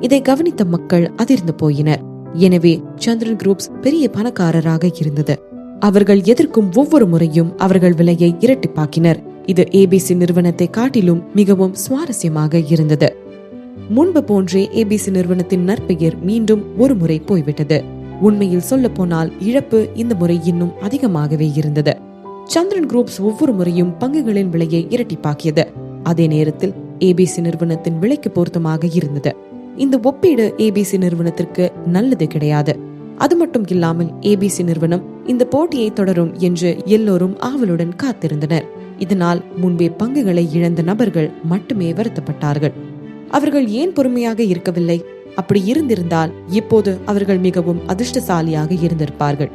இதை கவனித்த மக்கள் அதிர்ந்து போயினர். எனவே சந்திரன் குரூப்ஸ் பெரிய பணக்காரராக இருந்தது. அவர்கள் எதிர்க்கும் ஒவ்வொரு முறையும் அவர்கள் விலையை இரட்டிப்பாக்கினர். இது ஏபிசி நிறுவனத்தை காட்டிலும் மிகவும் சுவாரஸ்யமாக இருந்தது. முன்பு போன்றே ஏபிசி நிறுவனத்தின் நற்பெயர் மீண்டும் ஒரு முறை போய்விட்டது. உண்மையில் சொல்ல போனால் இழப்பு இந்த முறை இன்னும் அதிகமாகவே இருந்தது. சந்திரன் குரூப்ஸ் ஒவ்வொரு முறையும் பங்குகளின் விலையை இரட்டிப்பாக்கியது. அதே நேரத்தில் ஏபிசி நிறுவனத்தின் விலைக்கு பொருத்தமாக இருந்தது. இந்த ஒப்பீடு ஏபிசி நிறுவனத்திற்கு நல்லது கிடையாது. அது மட்டும் இல்லாமல் ஏபிசி நிறுவனம் இந்த போட்டியை தொடரும் என்று எல்லோரும் ஆவலுடன் காத்திருந்தனர். இதனால் முன்பே பங்குகளை இழந்த நபர்கள் மட்டுமே வருத்தப்பட்டார்கள். அவர்கள் ஏன் பொறுமையாக இருக்கவில்லை? அப்படி இருந்திருந்தால் இப்போது அவர்கள் மிகவும் அதிர்ஷ்டசாலியாக இருந்திருப்பார்கள்.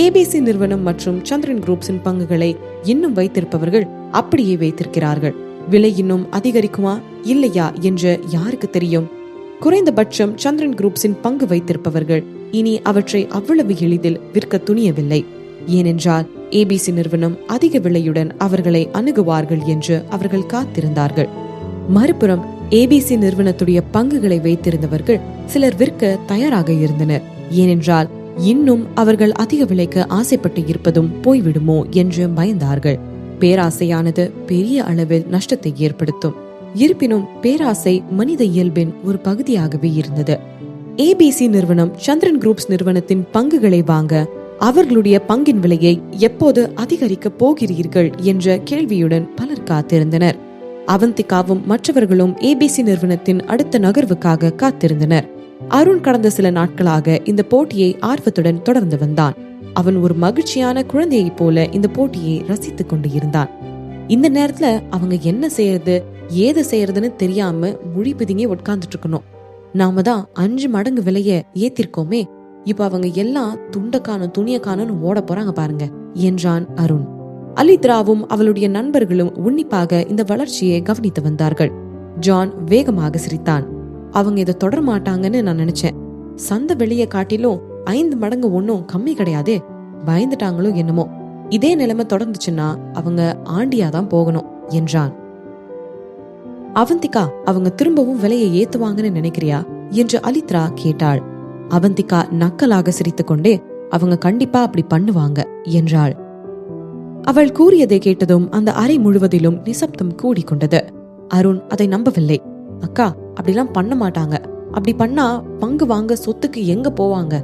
ஏபிசி நிறுவனம் மற்றும் சந்திரன் குரூப்ஸின் பங்குகளை இன்னும் வைத்திருப்பவர்கள் அப்படியே வைத்திருக்கிறார்கள். விலை இன்னும் அதிகரிக்குமா இல்லையா என்று யாருக்கு தெரியும்? குறைந்தபட்சம் சந்திரன் குரூப்ஸின் பங்கு வைத்திருப்பவர்கள் இனி அவற்றை அவ்வளவு எளிதில் விற்க துணியவில்லை. ஏனென்றால் ஏபிசி நிறுவனம் அதிக விலையுடன் அவர்களை அணுகுவார்கள் என்று அவர்கள் காத்திருந்தார்கள். மறுபுறம் ஏபிசி நிறுவனத்துடைய பங்குகளை வைத்திருந்தவர்கள் சிலர் விற்க தயாராக இருந்தனர். ஏனென்றால் இன்னும் அவர்கள் அதிக விலைக்கு ஆசைப்பட்டு இருப்பதும் போய்விடுமோ என்று பயந்தார்கள். பேராசையானது பெரிய அளவில் நஷ்டத்தை ஏற்படுத்தும். இருப்பினும் பேராசை மனித இயல்பின் ஒரு பகுதியாகவே இருந்தது. ஏபிசி நிறுவனம் சந்திரன் குரூப்ஸ் நிறுவனத்தின் பங்குகளை வாங்க அவர்களுடைய பங்கின் விலையை எப்போது அதிகரிக்க போகிறீர்கள் என்ற கேள்வியுடன் பலர் காத்திருந்தனர். அவந்திகாவும் மற்றவர்களும் ஏபிசி நிறுவனத்தின் அடுத்த நகர்வுக்காக காத்திருந்தனர். அருண் கடந்த சில நாட்களாக இந்த போட்டியை ஆர்வத்துடன் தொடர்ந்து வந்தான். அவன் ஒரு மகிழ்ச்சியான குழந்தையை போல இந்த போட்டியை ரசித்துக் கொண்டு இருந்தான். இந்த நேரத்துல அவங்க என்ன செய்யறது ஏது செய்யறதுன்னு தெரியாம முழி பிதுங்கி உட்கார்ந்துட்டு இருக்கணும். நாம தான் 5 மடங்கு விலைய ஏத்திருக்கோமே, இப்ப அவங்க எல்லாம் துண்டக்கானும் துணியக்கானும் ஓட போறாங்க பாருங்க என்றான் அருண். அலித்ராவும் அவளுடைய நண்பர்களும் உன்னிப்பாக இந்த வளர்ச்சியை கவனித்து வந்தார்கள். ஜான் வேகமாக சிரித்தான். அவங்க இதை தொடர மாட்டாங்கன்னு நான் நினைச்சேன். சந்தை வெளிய காட்டிலும் 5 மடங்கு ஒன்னும் கம்மி கிடையாதே. பயந்துட்டாங்களோ என்னமோ. இதே நிலைமை தொடர்ந்துச்சுன்னா அவங்க ஆண்டியாதான் போகணும் என்றான். அவந்திகா, அவங்க திரும்பவும் விலையை ஏத்துவாங்கன்னு நினைக்கிறியா என்று அலித்ரா கேட்டாள். அவந்திகா நக்கலாக சிரித்துக்கொண்டே, அவங்க கண்டிப்பா அப்படி பண்ணுவாங்க என்றாள். அவள் கூறியதை கேட்டதும் அந்த அறை முழுவதிலும் நிசப்தம் கூடிக்கொண்டது. அருண் அதை நம்பவில்லை. அக்கா, அப்படிலாம் பண்ண மாட்டாங்க. அப்படி பண்ணா பங்கு வாங்க சொத்துக்கு எங்க போவாங்க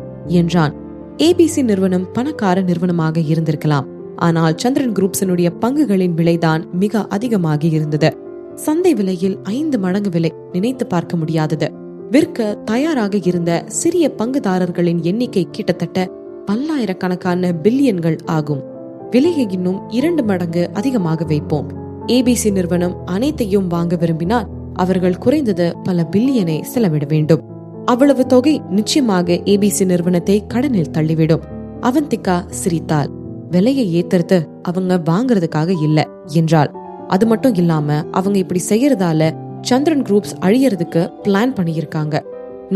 என்றான். ஏபிசி நிறுவனம் பணக்கார நிறுவனமாக இருந்திருக்கலாம். ஆனால் சந்திரன் குரூப்ஸினுடைய பங்குகளின் விலைதான் மிக அதிகமாக இருந்தது. சந்தை விலையில் 5 மடங்கு விலை நினைத்து பார்க்க முடியாதது. விற்க தயாராக இருந்த சிறிய பங்குதாரர்களின் எண்ணிக்கை கிட்டத்தட்ட பல்லாயிரக்கணக்கான பில்லியன்கள் ஆகும். விலையை இன்னும் 2 மடங்கு அதிகமாக வைப்போம். ஏபிசி நிறுவனம் அனைத்தையும் வாங்க விரும்பினால் அவர்கள் குறைந்தது பல பில்லியனை செலவிட வேண்டும். அவ்வளவு தொகை நிச்சயமாக ஏபிசி நிறுவனத்தை கடனில் தள்ளிவிடும். அவந்திகா சிரித்தாள். விலையை ஏத்துறது அவங்க வாங்கறதுக்காக இல்ல என்றாள். அது மட்டும் இல்லாம அவங்க இப்படி செய்யறதால சந்திரன் குரூப்ஸ் அழியறதுக்கு பிளான் பண்ணியிருக்காங்க.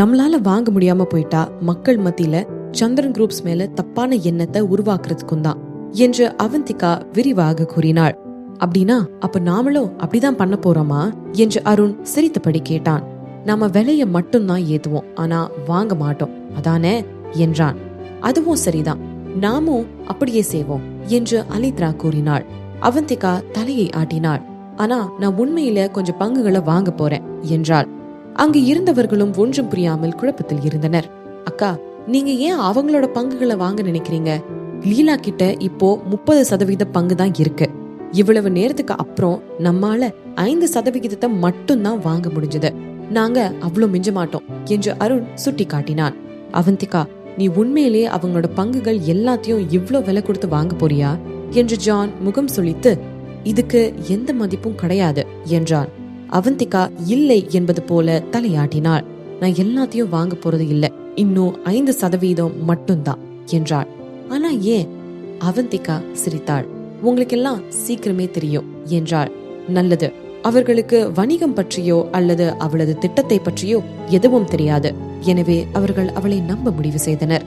நம்மளால வாங்க முடியாம போயிட்டா மக்கள் மத்தியில சந்திரன் குரூப்ஸ் மேல தப்பான எண்ணத்தை உருவாக்குறதுக்கும் தான் என்று அவந்திகா விரிவாக கூறினாள். அப்படின்னா அப்ப நாமளும் அப்படிதான் பண்ண போறோமா என்று அருண் சிரித்தபடி கேட்டான். நாம விலைய மட்டும்தான் ஏத்துவோம், ஆனா வாங்க மாட்டோம் அதானே என்றான். அதுவும் சரிதான், நாமும் அப்படியே செய்வோம் என்று அலித்ரா கூறினாள். அவந்திகா தலையை ஆட்டினாள். ஆனா நான் உண்மையில கொஞ்சம் பங்குகளை வாங்க போறேன் என்றாள். அங்கு இருந்தவர்களும் ஒன்றும் புரியாமல் குழப்பத்தில் இருந்தனர். அக்கா, நீங்க ஏன் அவங்களோட பங்குகளை வாங்க நினைக்கிறீங்க? லீலா கிட்ட இப்போ 30% பங்கு தான் இருக்கு. இவ்வளவு நேரத்துக்கு அப்புறம் நம்மால 5% மட்டும்தான் வாங்க முடிஞ்சது. நாங்க அவ்வளவு மிஞ்ச மாட்டோம் என்று அருண் சுட்டி காட்டினான். அவந்திகா, நீ உண்மையிலே அவங்களோட பங்குகள் எல்லாத்தையும் இவ்ளோ விலை கொடுத்து வாங்க போறியா என்று ஜான் முகம் சுளித்து, இதுக்கு எந்த மதிப்பும் கிடையாது என்றான். அவந்திகா இல்லை என்பது போல தலையாட்டினாள். நான் எல்லாத்தையும் வாங்க போறது இல்ல, இன்னும் 5% மட்டும்தான் என்றாள். ஆனா ஏன்? அவந்திகா சிரித்தாள். உங்களுக்கெல்லாம் சீக்கிரமே தெரியும் என்றாள். நல்லது, அவர்களுக்கு வணிகம் பற்றியோ அல்லது அவளது திட்டத்தை பற்றியோ எதுவும் தெரியாது. எனவே அவர்கள் அவளை நம்ப முடிவு செய்தனர்.